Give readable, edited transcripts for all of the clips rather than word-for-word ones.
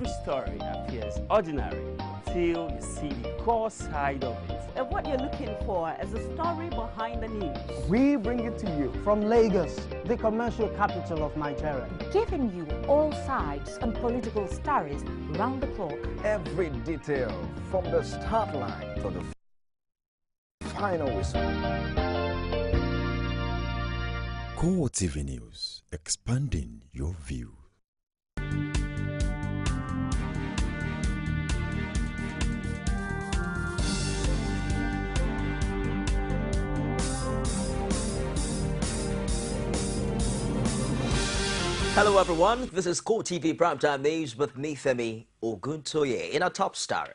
every story appears ordinary till you see the core side of it. And what you're looking for is the story behind the news. We bring it to you from Lagos, the commercial capital of Nigeria. Giving you all sides and political stories round the clock. Every detail from the start line to the final whistle. CoreTV News, expanding your view. Hello everyone, this is CoreTV Primetime News with me, Femi Oguntoye. In our top story,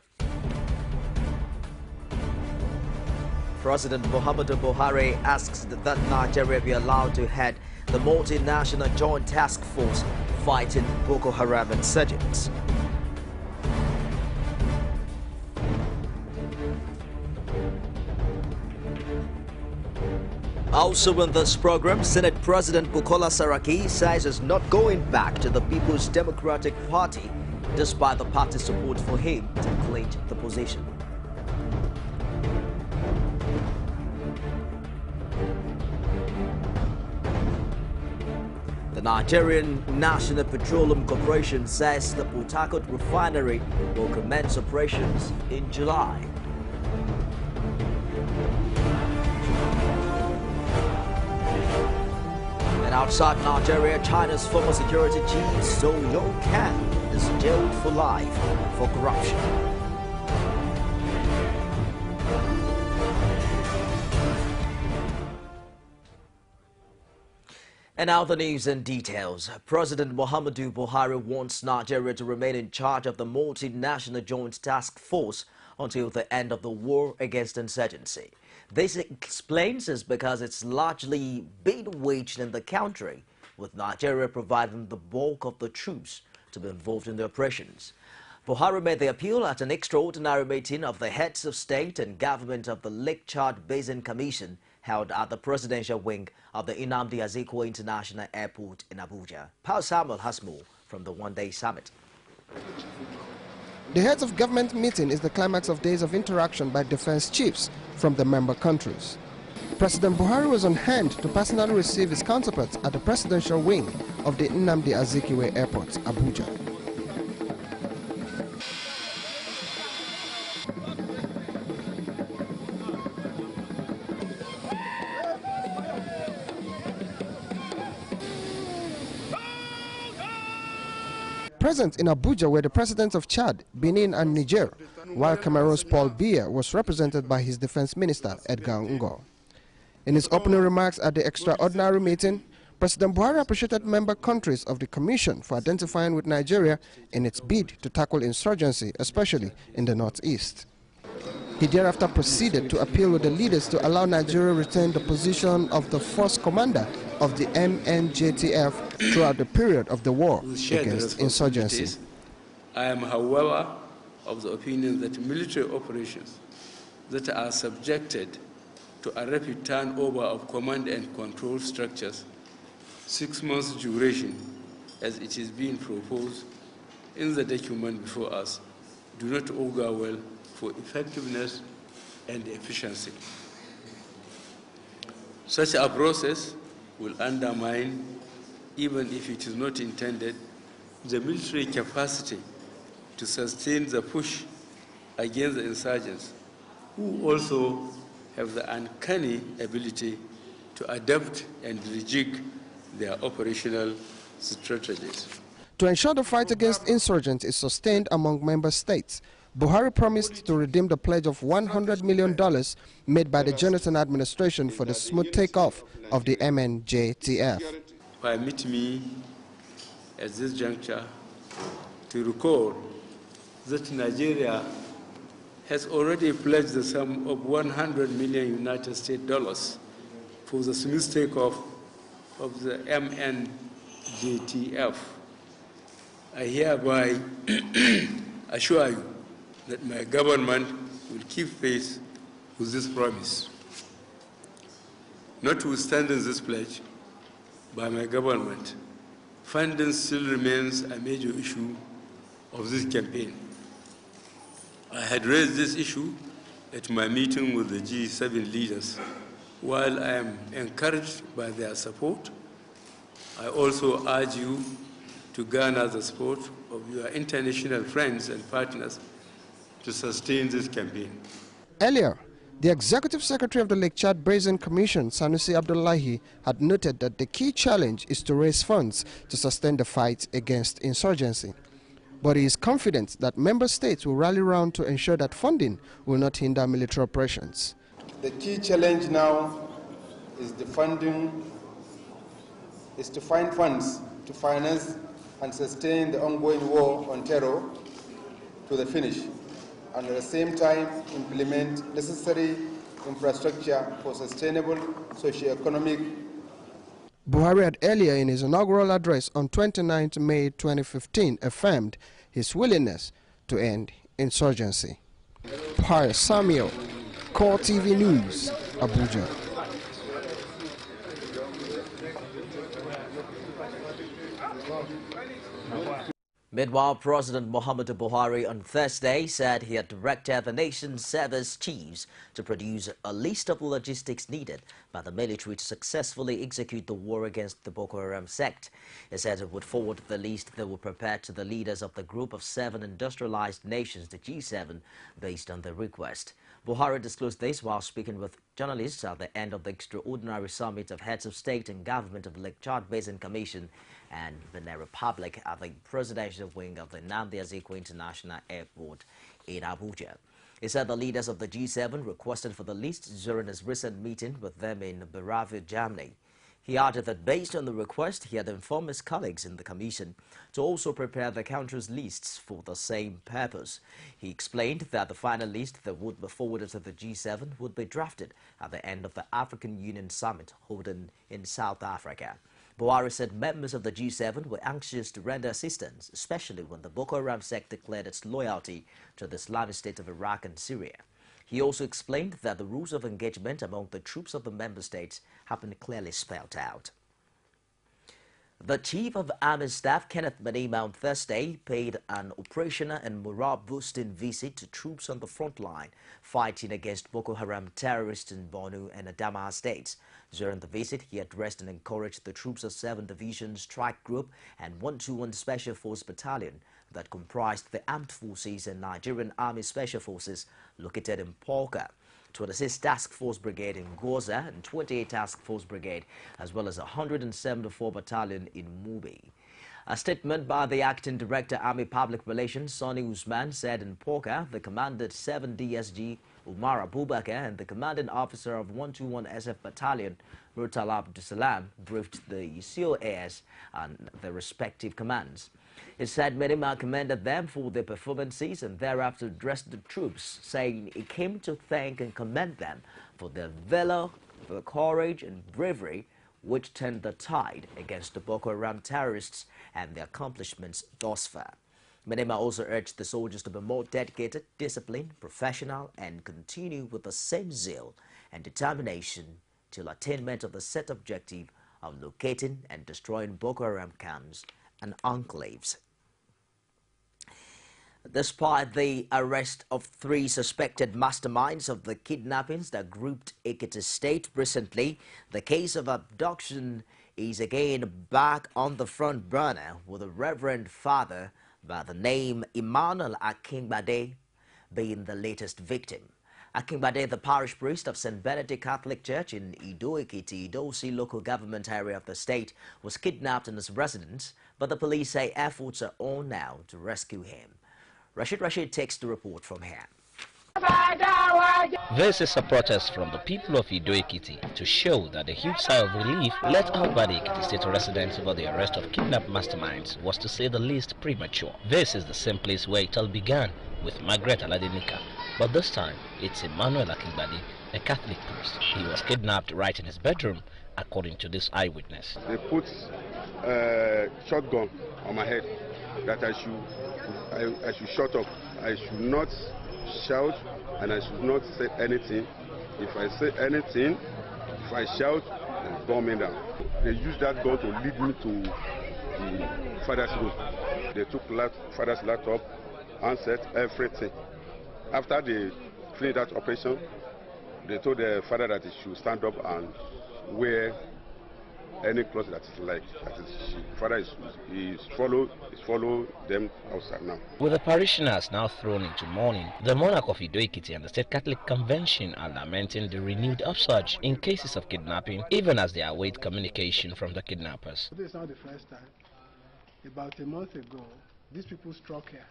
President Muhammadu Buhari asks that Nigeria be allowed to head the multinational joint task force fighting Boko Haram insurgents. Also in this program, Senate President Bukola Saraki says he's not going back to the People's Democratic Party despite the party's support for him to clinch the position. The Nigerian National Petroleum Corporation says the Port Harcourt refinery will commence operations in July. And outside Nigeria, China's former security chief So Yong-kan is jailed for life for corruption. And now the news and details. President Muhammadu Buhari wants Nigeria to remain in charge of the multinational joint task force until the end of the war against insurgency. This explains this because it's largely been waged in the country, with Nigeria providing the bulk of the troops to be involved in the operations. Buhari made the appeal at an extraordinary meeting of the heads of state and government of the Lake Chad Basin Commission held at the presidential wing of the Nnamdi Azikiwe International Airport in Abuja. Paul Samuel has more from the one-day summit. The heads of government meeting is the climax of days of interaction by defense chiefs from the member countries. President Buhari was on hand to personally receive his counterparts at the presidential wing of the Nnamdi Azikiwe Airport, Abuja. Present in Abuja were the presidents of Chad, Benin and Niger, while Cameroon's Paul Biya was represented by his defense minister, Edgar Ngo. In his opening remarks at the extraordinary meeting, President Buhari appreciated member countries of the Commission for identifying with Nigeria in its bid to tackle insurgency, especially in the northeast. He thereafter proceeded to appeal with the leaders to allow Nigeria retain the position of the first commander of the MNJTF throughout the period of the war against insurgency. I am, however, of the opinion that military operations that are subjected to a rapid turnover of command and control structures, 6 months duration, as it is being proposed in the document before us, do not augur well for effectiveness and efficiency. Such a process will undermine, even if it is not intended, the military capacity to sustain the push against the insurgents, who also have the uncanny ability to adapt and rejig their operational strategies. To ensure the fight against insurgents is sustained among member states, Buhari promised to redeem the pledge of $100 million made by the Jonathan administration for the smooth takeoff of the MNJTF. Permit me at this juncture to recall that Nigeria has already pledged the sum of $100 million United States dollars for the smooth takeoff of the MNJTF. I hereby assure you that my government will keep pace with this promise. Notwithstanding this pledge by my government, funding still remains a major issue of this campaign. I had raised this issue at my meeting with the G7 leaders. While I am encouraged by their support, I also urge you to garner the support of your international friends and partners to sustain this campaign. Earlier, the Executive Secretary of the Lake Chad Basin Commission, Sanusi Abdullahi, had noted that the key challenge is to raise funds to sustain the fight against insurgency. But he is confident that member states will rally round to ensure that funding will not hinder military operations. The key challenge now is the funding, is to find funds to finance and sustain the ongoing war on terror to the finish, and at the same time implement necessary infrastructure for sustainable socio-economic. Buhari had earlier in his inaugural address on 29 May 2015 affirmed his willingness to end insurgency. Pius Samuel, CoreTV News, Abuja. Meanwhile, President Muhammadu Buhari on Thursday said he had directed the nation's service chiefs to produce a list of logistics needed by the military to successfully execute the war against the Boko Haram sect. He said it would forward the list that were prepared to the leaders of the group of 7 industrialized nations, the G7, based on their request. Buhari disclosed this while speaking with journalists at the end of the extraordinary summit of heads of state and government of the Lake Chad Basin Commission and Benin Republic at the presidential wing of the Nnamdi Azikiwe International Airport in Abuja. He said the leaders of the G7 requested for the list during his recent meeting with them in Bavaria, Germany. He added that based on the request, he had informed his colleagues in the commission to also prepare the country's lists for the same purpose. He explained that the final list that would be forwarded to the G7 would be drafted at the end of the African Union Summit holding in South Africa. Buhari said members of the G7 were anxious to render assistance, especially when the Boko Haram sect declared its loyalty to the Islamic State of Iraq and Syria. He also explained that the rules of engagement among the troops of the member states have been clearly spelled out. The Chief of Army Staff, Kenneth Manima, on Thursday paid an operational and morale-boosting visit to troops on the front line fighting against Boko Haram terrorists in Borno and Adamawa states. During the visit, he addressed and encouraged the troops of 7 Division Strike Group and 121 Special Force Battalion that comprised the Armed Forces and Nigerian Army Special Forces located in Polka, 26 Task Force Brigade in Goza and 28 Task Force Brigade, as well as 174 Battalion in Mubi. A statement by the Acting Director, Army Public Relations, Sonny Usman, said in Polka, the Commandant 7 DSG, Umar Abubakar, and the Commanding Officer of 121 SF Battalion, Murtala Abdusalam, briefed the COAS and their respective commands. He said Manima commended them for their performances and thereafter addressed the troops, saying he came to thank and commend them for their valor, for the courage and bravery which turned the tide against the Boko Haram terrorists and their accomplishments thus far. Manima also urged the soldiers to be more dedicated, disciplined, professional, and continue with the same zeal and determination till attainment of the set objective of locating and destroying Boko Haram camps and enclaves. Despite the arrest of 3 suspected masterminds of the kidnappings that grouped Ekiti State recently, the case of abduction is again back on the front burner, with a Reverend Father by the name Emmanuel Akingbade being the latest victim. Akingbade, the parish priest of St. Benedict Catholic Church in Ido-Ekiti, Idosi local government area of the state, was kidnapped in his residence, but the police say efforts are on now to rescue him. Rashid takes the report from here. This is a protest from the people of Ido-Ekiti to show that the huge sigh of relief let out by the Ekiti state residents over the arrest of kidnapped masterminds was, to say the least, premature. This is the same place where it all began with Margaret Aladenika, but this time it's Emmanuel Akingbade, a Catholic priest. He was kidnapped right in his bedroom, according to this eyewitness. They put a shotgun on my head that I should shut up. I should not shout and I should not say anything. If I say anything, if I shout, they gun me down. They used that gun to lead me to the father's room. They took father's laptop, handset, everything. After they finished that operation, they told the father that he should stand up and wear any clothes that is like. Father is follow them outside now. With the parishioners now thrown into mourning, the monarch of Ido-Ekiti and the State Catholic Convention are lamenting the renewed upsurge in cases of kidnapping, even as they await communication from the kidnappers. This is not the first time. About a month ago, these people struck here,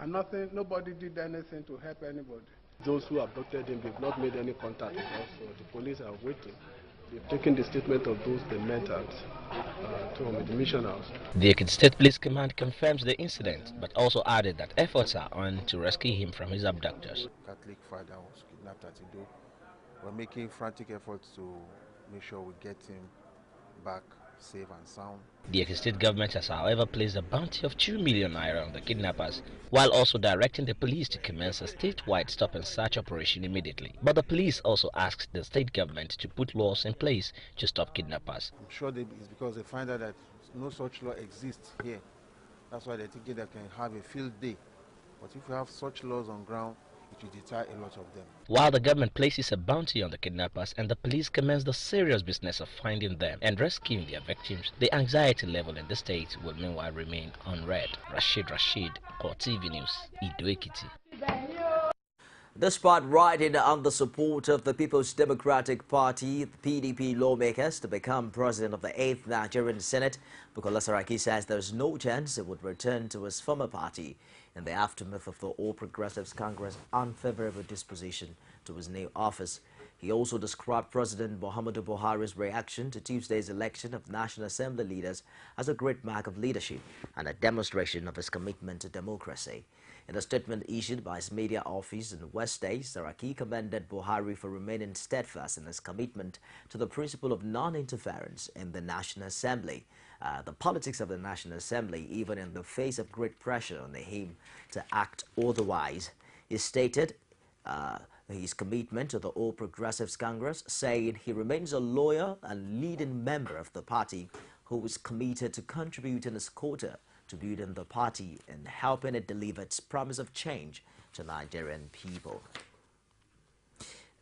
and nobody did anything to help anybody. Those who abducted him, they've not made any contact with us, so the police are waiting. They've taken the statement of those they met at the mission house. The Ekiti State Police Command confirms the incident, but also added that efforts are on to rescue him from his abductors. Catholic father was kidnapped at Ido. We're making frantic efforts to make sure we get him back safe and sound. The Ekiti State government has, however, placed a bounty of 2 million naira on the kidnappers, while also directing the police to commence a statewide stop and search operation immediately. But the police also asked the state government to put laws in place to stop kidnappers. I'm sure it's because they find out that no such law exists here. That's why they're thinking they can have a field day. But if we have such laws on ground, it will deter a lot of them. While the government places a bounty on the kidnappers and the police commence the serious business of finding them and rescuing their victims, the anxiety level in the state will meanwhile remain unread. Rashid, CoreTV News, Ido-Ekiti. Despite writing on the support of the People's Democratic Party, the PDP lawmakers, to become president of the 8th Nigerian Senate, Bukola Saraki says there is no chance he would return to his former party in the aftermath of the All Progressives Congress' unfavorable disposition to his new office. He also described President Muhammadu Buhari's reaction to Tuesday's election of National Assembly leaders as a great mark of leadership and a demonstration of his commitment to democracy. In a statement issued by his media office in Wednesday, Saraki commended Buhari for remaining steadfast in his commitment to the principle of non-interference in the National Assembly, the politics of the National Assembly, even in the face of great pressure on him to act otherwise. He stated his commitment to the All Progressives Congress, saying he remains a loyal and leading member of the party who is committed to contributing his quota to building the party and helping it deliver its promise of change to Nigerian people.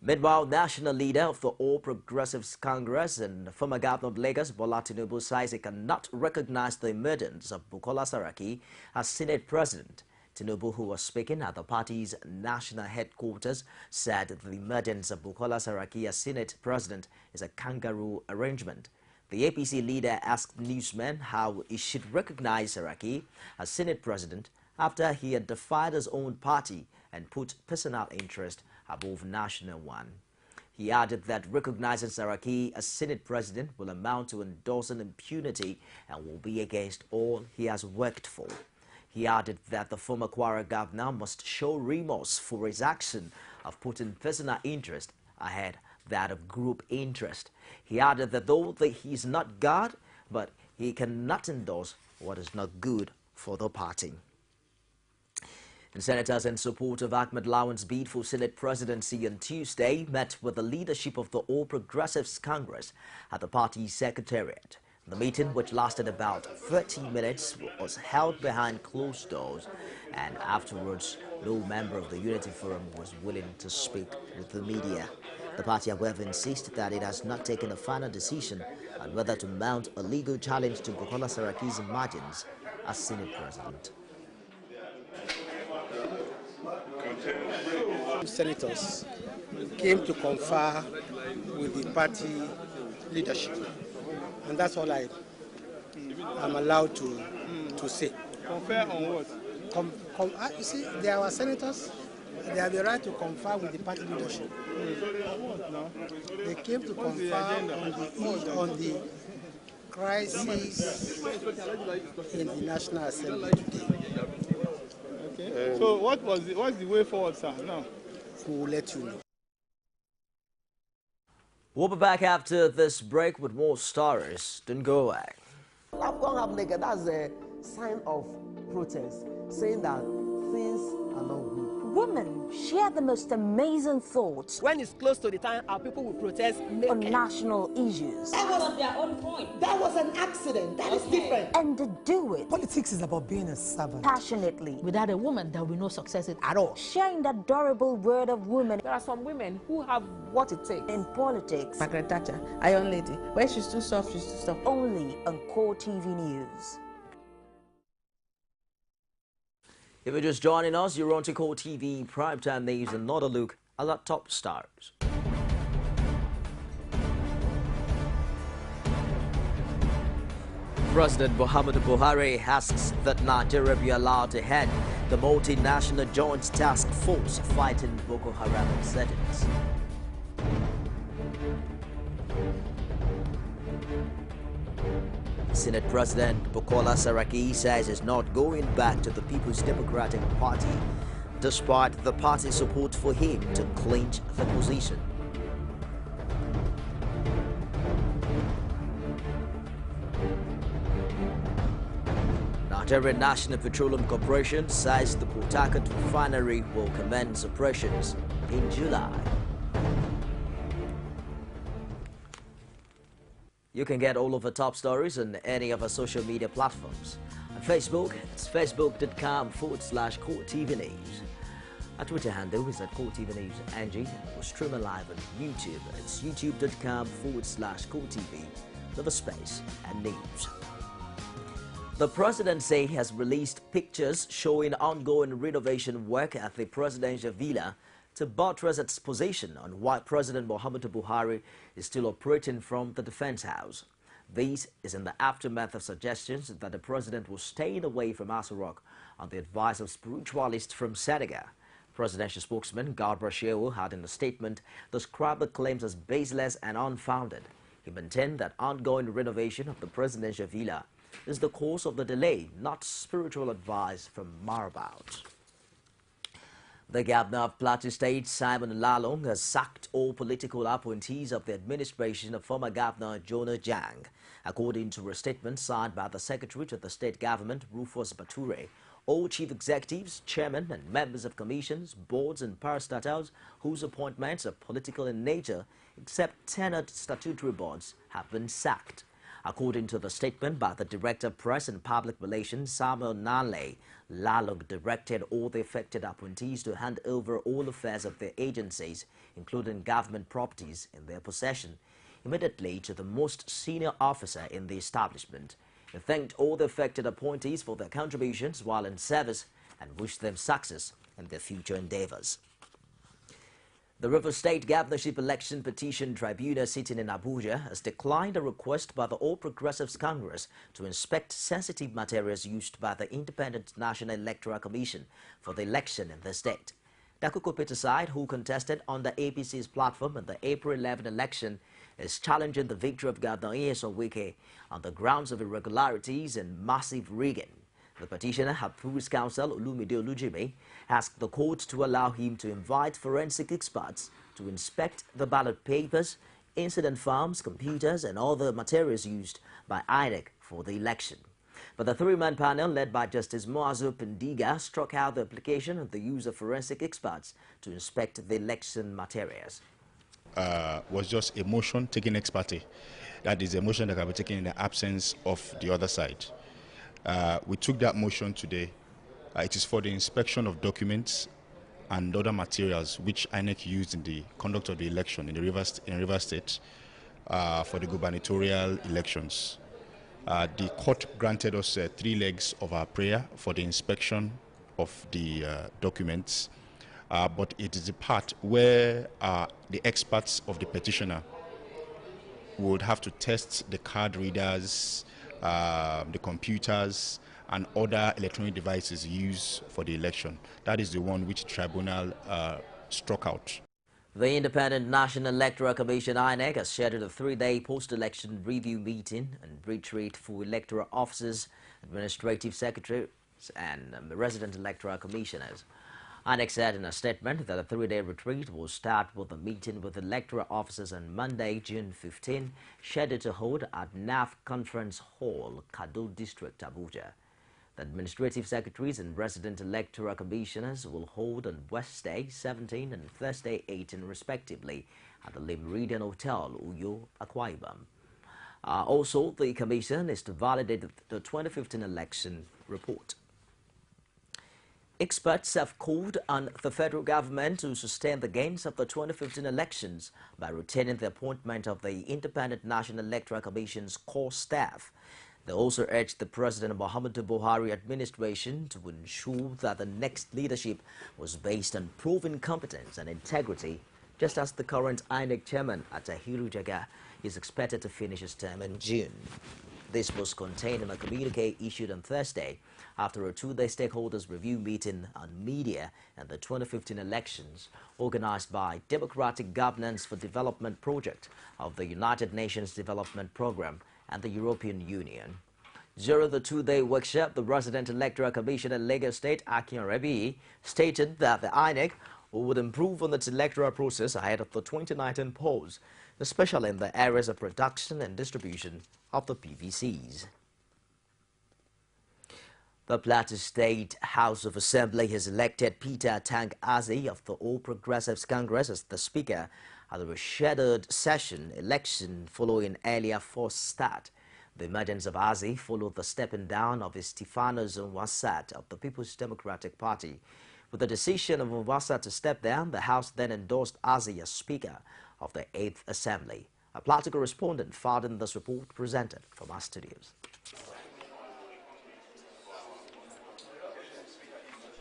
Meanwhile, national leader of the All Progressives Congress and former governor of Lagos, Bola Tinubu, says he cannot recognize the emergence of Bukola Saraki as Senate President. Tinubu, who was speaking at the party's national headquarters, said the emergence of Bukola Saraki as Senate President is a kangaroo arrangement. The APC leader asked newsmen how he should recognize Saraki as Senate President after he had defied his own party and put personal interest above national one. He added that recognizing Saraki as Senate President will amount to endorsing impunity and will be against all he has worked for. He added that the former Kwara governor must show remorse for his action of putting personal interest ahead that of group interest. He added that though he is not God, but he cannot endorse what is not good for the party. And senators in support of Ahmed Lawan's bid for Senate presidency on Tuesday met with the leadership of the All Progressives Congress at the party's secretariat. The meeting, which lasted about 30 minutes, was held behind closed doors, and afterwards, no member of the Unity Forum was willing to speak with the media. The party, however, insists that it has not taken a final decision on whether to mount a legal challenge to Bukola Saraki's emergence as Senate President. Senators came to confer with the party leadership, and that's all I'm allowed to say. Confer on what? You see, they are our senators. They have the right to confer with the party leadership. They came to confer on the crisis in the National Assembly today. Okay. So what's the way forward, sir? Now we will let you know. We'll be back after this break with more stories. Don't go away. That's a sign of protest, saying that things are not good. Women share the most amazing thoughts when it's close to the time our people will protest on national issues. That was their own point. That was an accident. That is different. And they do it Politics is about being a servant. passionately. Without a woman, there will be no success at all. Sharing the adorable word of women. There are some women who have what it takes. In politics. Margaret Thatcher, Iron Lady. When she's too soft, she's too soft. Only on CoreTV News. If you're just joining us, you're on to CoreTV Primetime News, and another look at our top stars. President Muhammadu Buhari asks that Nigeria be allowed to head the multinational joint task force fighting Boko Haram insurgents. Senate President Bukola Saraki says he's not going back to the People's Democratic Party, despite the party's support for him to clinch the position. Nigerian National Petroleum Corporation says the Port Harcourt refinery will commence operations in July. You can get all of the top stories on any of our social media platforms. On Facebook, it's facebook.com/CoreTV News. Our Twitter handle is at CoreTV News NG. We're streaming live on YouTube. It's youtube.com/CoreTV with a space and news. The president says he has released pictures showing ongoing renovation work at the presidential villa to buttress its position on why President Muhammadu Buhari is still operating from the Defense House. This is in the aftermath of suggestions that the president was staying away from Aso Rock on the advice of spiritualists from Senegal. Presidential spokesman Garba Shehu had in a statement described the claims as baseless and unfounded. He maintained that ongoing renovation of the presidential villa is the cause of the delay, not spiritual advice from Marabout. The governor of Plateau State, Simon Lalong, has sacked all political appointees of the administration of former Governor Jonah Jang. According to a statement signed by the Secretary to the state government, Rufus Bature, all chief executives, chairmen and members of commissions, boards and parastatals whose appointments are political in nature, except tenured statutory boards, have been sacked. According to the statement by the Director of Press and Public Relations, Samuel Nanley, Lalong directed all the affected appointees to hand over all affairs of their agencies, including government properties in their possession, immediately to the most senior officer in the establishment. He thanked all the affected appointees for their contributions while in service and wished them success in their future endeavors. The Rivers State Governorship Election Petition Tribunal sitting in Abuja has declined a request by the All Progressives Congress to inspect sensitive materials used by the Independent National Electoral Commission for the election in the state. Dakuko Peterside, who contested on the APC's platform in the April 11 election, is challenging the victory of Governor Nyesom Wike on the grounds of irregularities and massive rigging. The petitioner, Hapu's counsel Olumide Olujime, asked the court to allow him to invite forensic experts to inspect the ballot papers, incident forms, computers and other materials used by INEC for the election. But the three-man panel led by Justice Moazu Pendiga struck out the application of the use of forensic experts to inspect the election materials. Was just a motion taking ex parte. That is a motion that can be taken in the absence of the other side. We took that motion today. It is for the inspection of documents and other materials which INEC used in the conduct of the election in Rivers State for the gubernatorial elections. The court granted us 3 legs of our prayer for the inspection of the documents, but it is the part where the experts of the petitioner would have to test the card readers, the computers and other electronic devices used for the election. That is the one which the tribunal struck out. The Independent National Electoral Commission INEC has scheduled a 3-day post-election review meeting and retreat for electoral officers, administrative secretaries and resident electoral commissioners. INEC said in a statement that a 3-day retreat will start with a meeting with electoral officers on Monday, June 15, scheduled to hold at NAF Conference Hall, Kado District, Abuja. The administrative secretaries and resident electoral commissioners will hold on Wednesday 17 and Thursday 18 respectively at the Le Meridian Hotel, Uyo, Akwa Ibom. Also, the commission is to validate the 2015 election report. Experts have called on the federal government to sustain the gains of the 2015 elections by retaining the appointment of the Independent National Electoral Commission's core staff. They also urged the President Muhammadu Buhari administration to ensure that the next leadership was based on proven competence and integrity, just as the current INEC chairman, Atahiru Jaga, is expected to finish his term in June. This was contained in a communique issued on Thursday after a two-day stakeholders review meeting on media and the 2015 elections organized by Democratic Governance for Development Project of the United Nations Development Program and the European Union. During the two-day workshop, the Resident Electoral Commissioner in Lagos State, Akin Rebi, stated that the INEC would improve on its electoral process ahead of the 2019 polls, especially in the areas of production and distribution of the PVCs. The Plateau State House of Assembly has elected Peter Tang Azi of the All Progressives Congress as the Speaker at the rescheduled session election following earlier forced start. The emergence of Azi followed the stepping down of Stephanos Nwasat of the People's Democratic Party. With the decision of Nwasat to step down, the House then endorsed Azi as Speaker of the 8th Assembly. A Plateau correspondent filed in this report presented from our studios.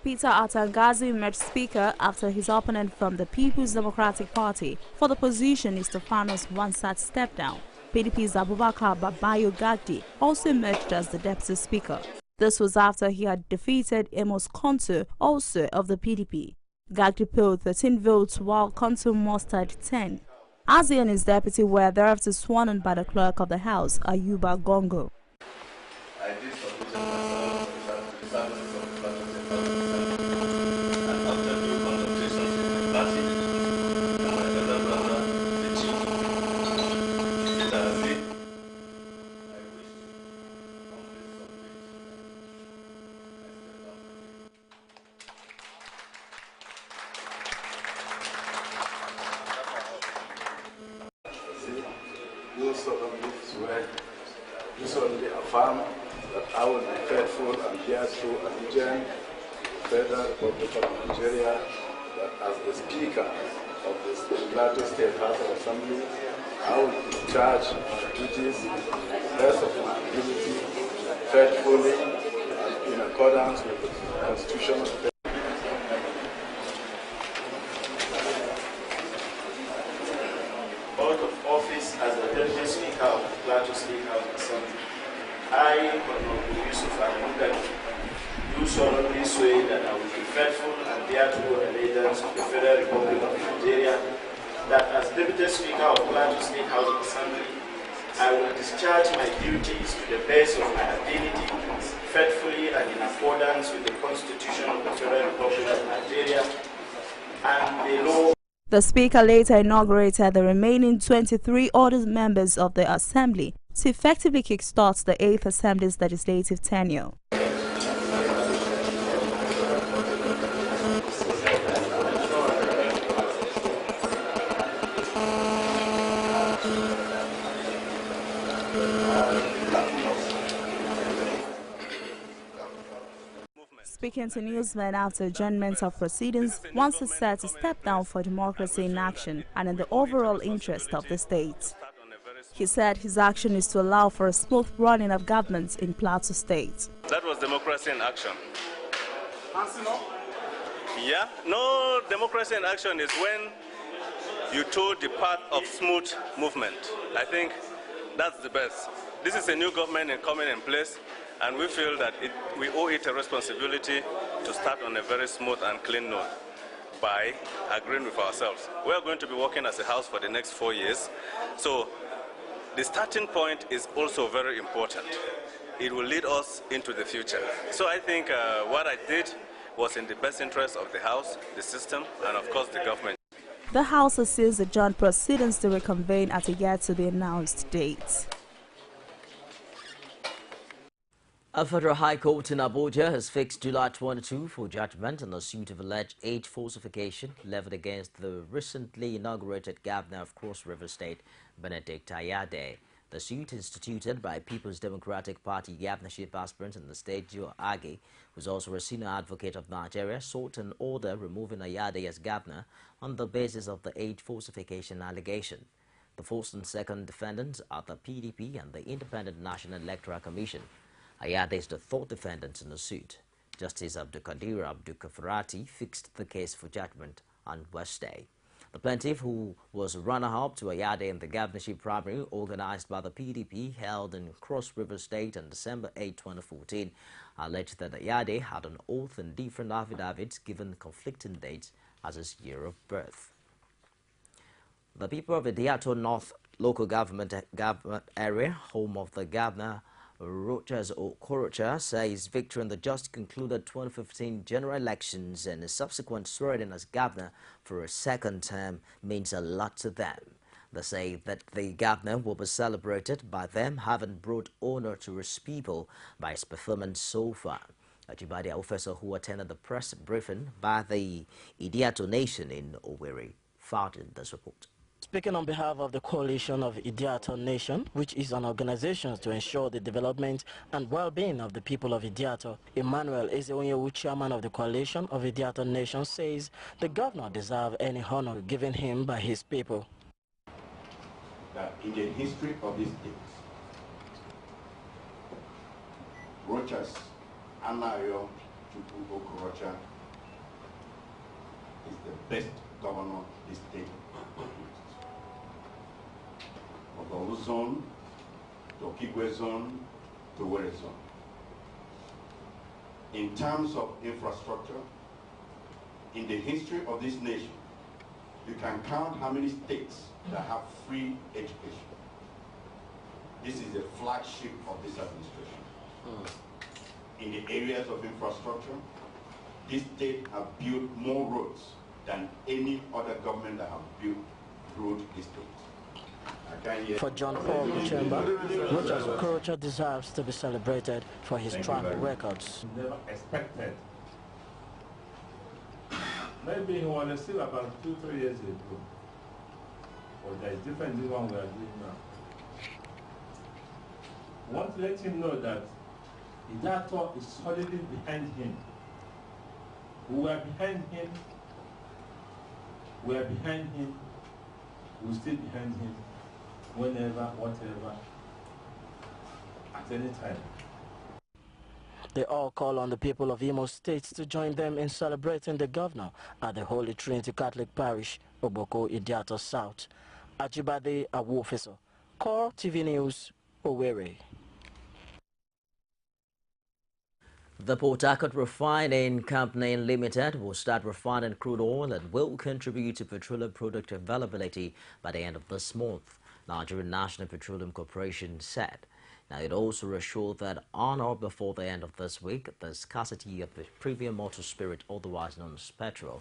Peter Atangazi emerged Speaker after his opponent from the People's Democratic Party for the position is Stephanos Nwasat stepped down. PDP's Abubakar Babayo Gagdi also emerged as the Deputy Speaker. This was after he had defeated Amos Konto, also of the PDP. Gagdi polled 13 votes while Konto mustered 10. Azi and his deputy were thereafter sworn in by the Clerk of the House, Ayuba Gongo. Do solemnly affirm that I will be faithful and bear true allegiance to the Federal Republic of Nigeria, that as the Speaker of the Plateau State House of Assembly, I will discharge my duties to the best of my ability, faithfully and in accordance with the Constitution of the office as the Deputy Speaker of the Plateau State House of Assembly. I, Honorable Yusuf Ahmed, do solemnly swear that I will be faithful and bear true allegiance to the Federal Republic of Nigeria, that as Deputy Speaker of the Plateau State House of Assembly, I will discharge my duties to the best of my ability, faithfully and in accordance with the Constitution of the Federal Republic of Nigeria and the law. The Speaker later inaugurated the remaining 23 other members of the Assembly to effectively kickstart the 8th Assembly's legislative tenure. Speaking to newsmen after adjournment of proceedings, once is set to step down for democracy in action and in the overall interest of the state. He said his action is to allow for a smooth running of governments in Plateau State. That was democracy in action. Yeah, no, democracy in action is when you told the path of smooth movement. I think that's the best. This is a new government coming in place, and we feel that we owe it a responsibility to start on a very smooth and clean note by agreeing with ourselves. We are going to be working as a house for the next 4 years. So the starting point is also very important. It will lead us into the future. So I think what I did was in the best interest of the house, the system, and of course the government. The House has seized adjourned proceedings to reconvene at a yet-to-be-announced date. A federal high court in Abuja has fixed July 22 for judgment on the suit of alleged age falsification leveled against the recently inaugurated governor of Cross River State, Benedict Ayade. The suit, instituted by People's Democratic Party governorship aspirant in the state, Joe Agi, who's also a senior advocate of Nigeria, sought an order removing Ayade as governor on the basis of the age falsification allegation. The first and second defendants are the PDP and the Independent National Electoral Commission. Ayade is the third defendant in the suit. Justice Abdulkadir Abdulkafarati fixed the case for judgment on Wednesday. The plaintiff, who was runner-up to Ayade in the governorship primary organized by the PDP held in Cross River State on December 8, 2014, alleged that Ayade had an oath in different affidavits given conflicting dates as his year of birth. The people of Idiato North local government area, home of the governor, Rochas Okorocha, says victory in the just concluded 2015 general elections and his subsequent swearing as governor for a second term means a lot to them. They say that the governor will be celebrated by them having brought honor to his people by his performance so far. Ajibade officer who attended the press briefing by the Idiato Nation in Owerri filed in this report. Speaking on behalf of the coalition of Idiato Nation, which is an organization to ensure the development and well-being of the people of Idiato, Emmanuel Ezeonyewu, chairman of the coalition of Idiato Nation, says the governor deserves any honor given him by his people. That in the history of this state, Rochas Anayo Chukwu Okorocha is the best governor this state produced. From the zone to Okigwe zone to Owerri zone. In terms of infrastructure, in the history of this nation, you can count how many states that have free education. This is the flagship of this administration. In the areas of infrastructure, this state have built more roads than any other government that have built roads this state. For John Paul Uchemba, Rochas Okorocha deserves to be celebrated for his track records. Never expected. Maybe he was still about 2-3 years ago. But there is different this one we are doing now. I want to let him know that Idiato is solidly behind him. We are behind him. We are behind him. We still behind him. Whenever, whatever, at any time. They all call on the people of Imo State to join them in celebrating the governor at the Holy Trinity Catholic Parish, Oboko, Idiato South. Ajibade Awofeso, CoreTV News, Owerri. The Port Harcourt Refining Company Limited will start refining crude oil and will contribute to petroleum product availability by the end of this month, Nigerian National Petroleum Corporation said. Now, it also assured that on or before the end of this week, the scarcity of the premium motor spirit, otherwise known as petrol,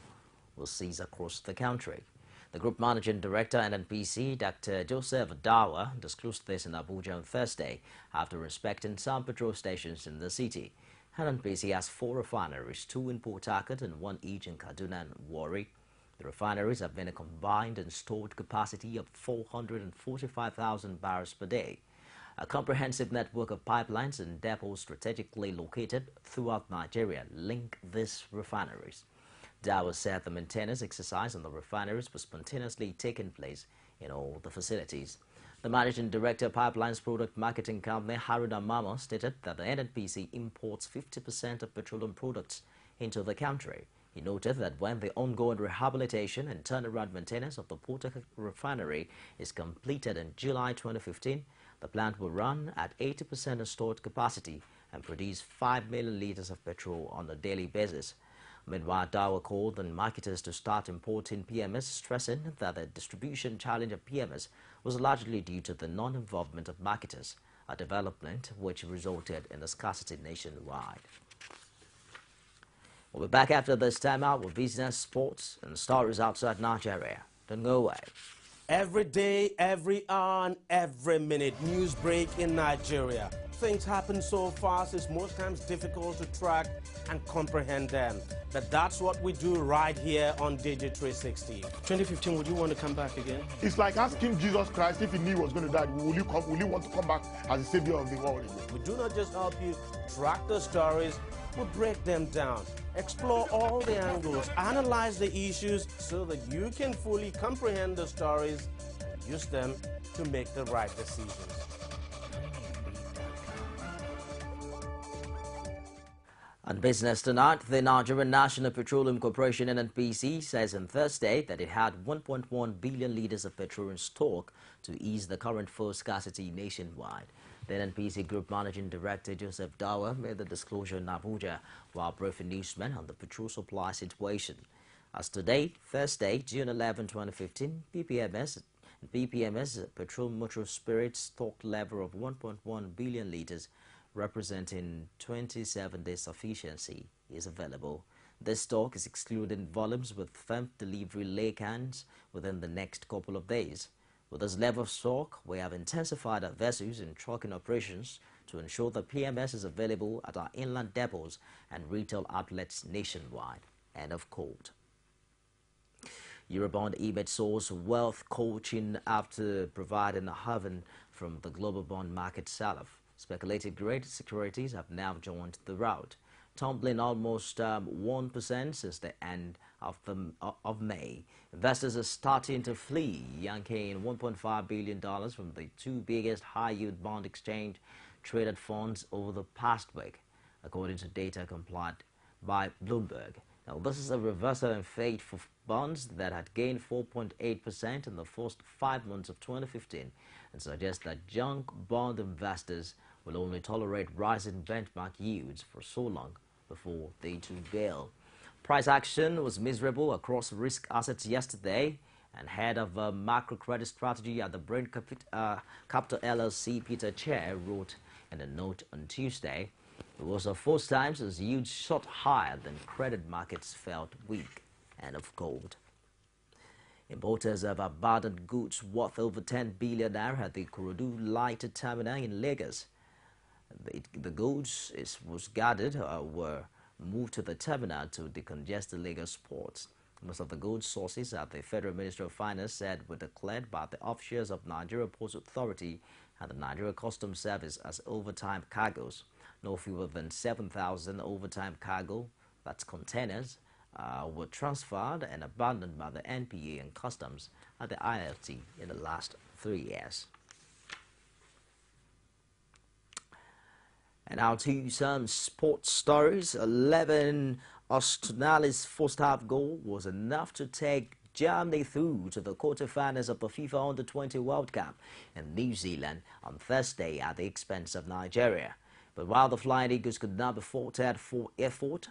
will cease across the country. The Group Managing Director, NNPC, Dr. Joseph Dawa, disclosed this in Abuja on Thursday after inspecting some petrol stations in the city. NNPC has 4 refineries, 2 in Port Harcourt and 1 each in Kaduna and Warri. The refineries have been a combined installed capacity of 445,000 barrels per day. A comprehensive network of pipelines and depots strategically located throughout Nigeria link these refineries. Dawa said the maintenance exercise on the refineries was spontaneously taking place in all the facilities. The Managing Director of Pipelines Product Marketing Company, Haruna Mama, stated that the NNPC imports 50% of petroleum products into the country. He noted that when the ongoing rehabilitation and turnaround maintenance of the Port Harcourt refinery is completed in July 2015, the plant will run at 80% installed capacity and produce 5 million liters of petrol on a daily basis. Meanwhile, Dawa called on marketers to start importing PMS, stressing that the distribution challenge of PMS was largely due to the non-involvement of marketers, a development which resulted in a scarcity nationwide. We'll be back after this time out with business, sports, and stories outside Nigeria. Don't go away. Every day, every hour, and every minute, news break in Nigeria. Things happen so fast, it's most times difficult to track and comprehend them. But that's what we do right here on Digi360. 2015, would you want to come back again? It's like asking Jesus Christ if he knew he was going to die, will you want to come back as the savior of the world? We do not just help you track the stories, we break them down, explore all the angles, analyze the issues so that you can fully comprehend the stories and use them to make the right decisions. On business tonight, the Nigerian National Petroleum Corporation (NNPC) says on Thursday that it had 1.1 billion litres of petrol in stock to ease the current fuel scarcity nationwide. The NNPC Group Managing Director Joseph Dawa made the disclosure in Abuja while briefing newsmen on the petrol supply situation. As today, Thursday, June 11, 2015, BPMS petrol motor spirit stock level of 1.1 billion litres, representing 27 days sufficiency, is available. This stock is excluding volumes with firm delivery laycans within the next couple of days. With this level of stock, we have intensified our vessels and trucking operations to ensure that PMS is available at our inland depots and retail outlets nationwide. End of quote. Eurobond image soars wealth coaching after providing a haven from the global bond market sell-off. Speculative grade securities have now joined the rout, tumbling almost 1% since the end of May. Investors are starting to flee, yanking $1.5 billion from the two biggest high-yield bond exchange traded funds over the past week, according to data compiled by Bloomberg. Now, this is a reversal in fate for bonds that had gained 4.8% in the first 5 months of 2015 and suggests that junk bond investors will only tolerate rising benchmark yields for so long before they too bail. Price action was miserable across risk assets yesterday, and head of macro credit strategy at the Brain Capital LLC, Peter Chair, wrote in a note on Tuesday, it was the first time since yields shot higher than credit markets felt weak. End of quote. Importers of abandoned goods worth over 10 billion naira at the Ikorodu Light Terminal in Lagos. The goods was gathered were moved to the terminal to decongest the Lagos ports. Most of the goods sources at the Federal Ministry of Finance said were declared by the officials of Nigeria Ports Authority and the Nigeria Customs Service as overtime cargoes. No fewer than 7,000 overtime cargo, that's containers, were transferred and abandoned by the NPA and Customs at the IFT in the last 3 years. And now to some sports stories. 11 Australia's first-half goal was enough to take Germany through to the quarterfinals of the FIFA Under-20 World Cup in New Zealand on Thursday at the expense of Nigeria. But while the Flying Eagles could not be faulted for effort,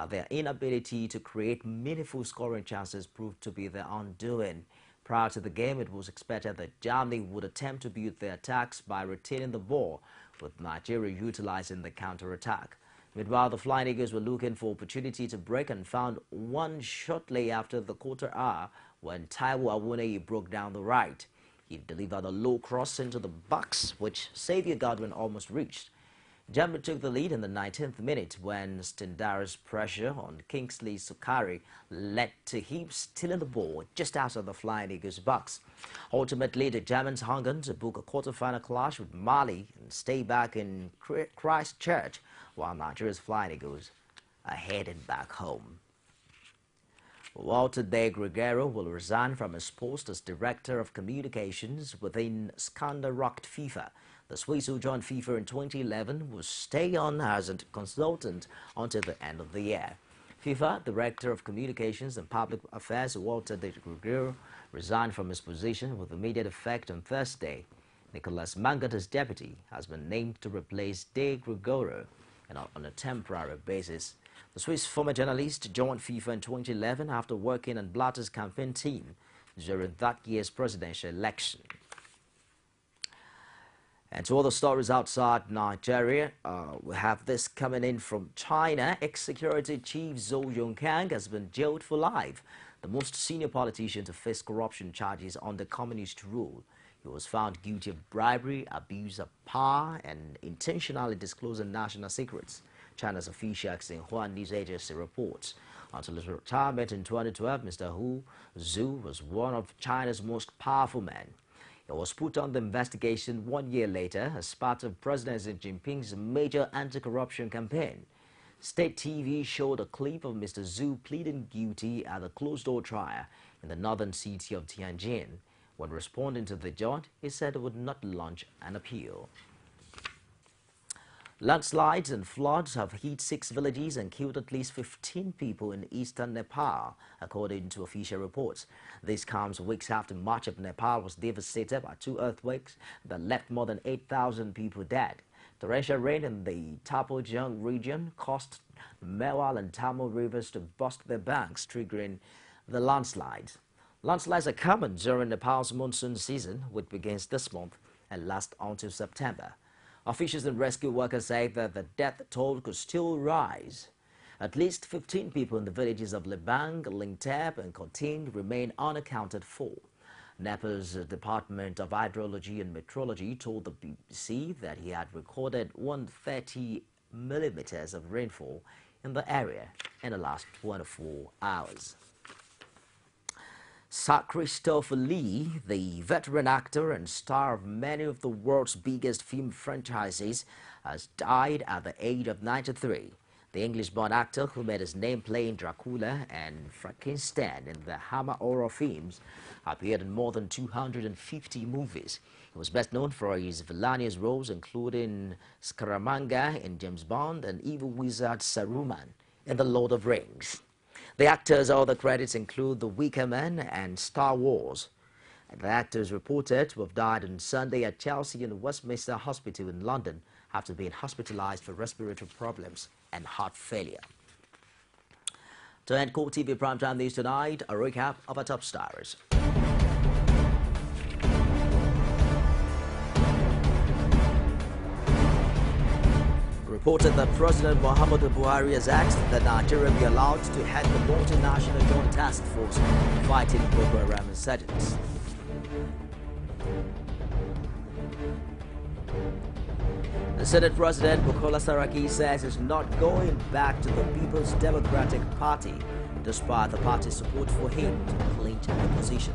their inability to create meaningful scoring chances proved to be their undoing. Prior to the game, it was expected that Germany would attempt to build their attacks by retaining the ball, with Nigeria utilizing the counter-attack. Meanwhile, the Flying Eagles were looking for opportunity to break and found one shortly after the quarter hour when Taiwo Awoniyi broke down the right. He delivered a low cross into the box, which Xavier Godwin almost reached. Germany took the lead in the 19th minute when Stendera's pressure on Kingsley Sukari led to him stealing the ball just outside the Flying Eagles' box. Ultimately, the Germans hung on to book a quarter-final clash with Mali and stay back in Christchurch, while Nigeria's Flying Eagles are heading back home. Walter De Gregaro will resign from his post as Director of Communications within scandal-rocked FIFA. The Swiss, who joined FIFA in 2011, will stay on as a consultant until the end of the year. FIFA Director of Communications and Public Affairs Walter De Gregaro resigned from his position with immediate effect on Thursday. Nicolas Mangata's deputy has been named to replace De Gregaro on a temporary basis. The Swiss former journalist joined FIFA in 2011 after working on Blatter's campaign team during that year's presidential election. And to other stories outside Nigeria, we have this coming in from China. Ex-security chief Zhou Yongkang has been jailed for life. the most senior politician to face corruption charges under communist rule. He was found guilty of bribery, abuse of power, and intentionally disclosing national secrets. China's official Xinhua news agency reports. Until his retirement in 2012, Mr. Hu Zhu was one of China's most powerful men. He was put on the investigation 1 year later as part of President Xi Jinping's major anti-corruption campaign. State TV showed a clip of Mr. Zhu pleading guilty at a closed-door trial in the northern city of Tianjin. When responding to the judge, he said he would not launch an appeal. Landslides and floods have hit 6 villages and killed at least 15 people in eastern Nepal, according to official reports. This comes weeks after much of Nepal was devastated by 2 earthquakes that left more than 8,000 people dead. Torrential rain in the Tapojang region caused Mewal and Tamil rivers to burst their banks, triggering the landslides. Landslides are common during Nepal's monsoon season, which begins this month and lasts until September. Officials and rescue workers say that the death toll could still rise. At least 15 people in the villages of Lebang, Lingtep and Kotin remain unaccounted for. Nepal's Department of Hydrology and Meteorology told the BBC that he had recorded 130 millimeters of rainfall in the area in the last 24 hours. Sir Christopher Lee, the veteran actor and star of many of the world's biggest film franchises, has died at the age of 93. The English-born actor, who made his name playing Dracula and Frankenstein in the Hammer horror films, appeared in more than 250 movies. He was best known for his villainous roles, including Scaramanga in James Bond and evil wizard Saruman in The Lord of the Rings. The actor's other credits include The Wicker Man and Star Wars. The actor is reported to have died on Sunday at Chelsea and Westminster Hospital in London after being hospitalized for respiratory problems and heart failure. To end CoreTV Primetime News tonight, a recap of our top stars. Reported that President Muhammadu Buhari has asked that Nigeria be allowed to head the multinational joint task force fighting Boko Haram insurgents. The Senate President Bukola Saraki says he's not going back to the People's Democratic Party, despite the party's support for him to clinch the position.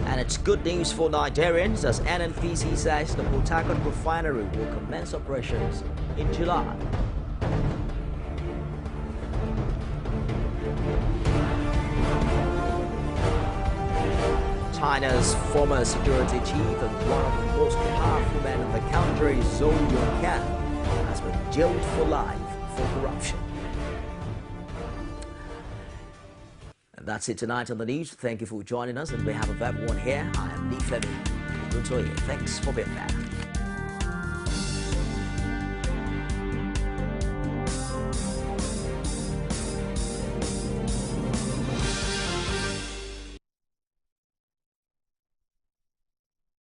And it's good news for Nigerians as NNPC says the Port Harcourt refinery will commence operations in July. China's former security chief and one of the most powerful men in the country, Zhou Yongkan, has been jailed for life for corruption. And that's it tonight on the news. Thank you for joining us. On behalf of everyone here, I am Nifemi Gutoye. Thanks for being back.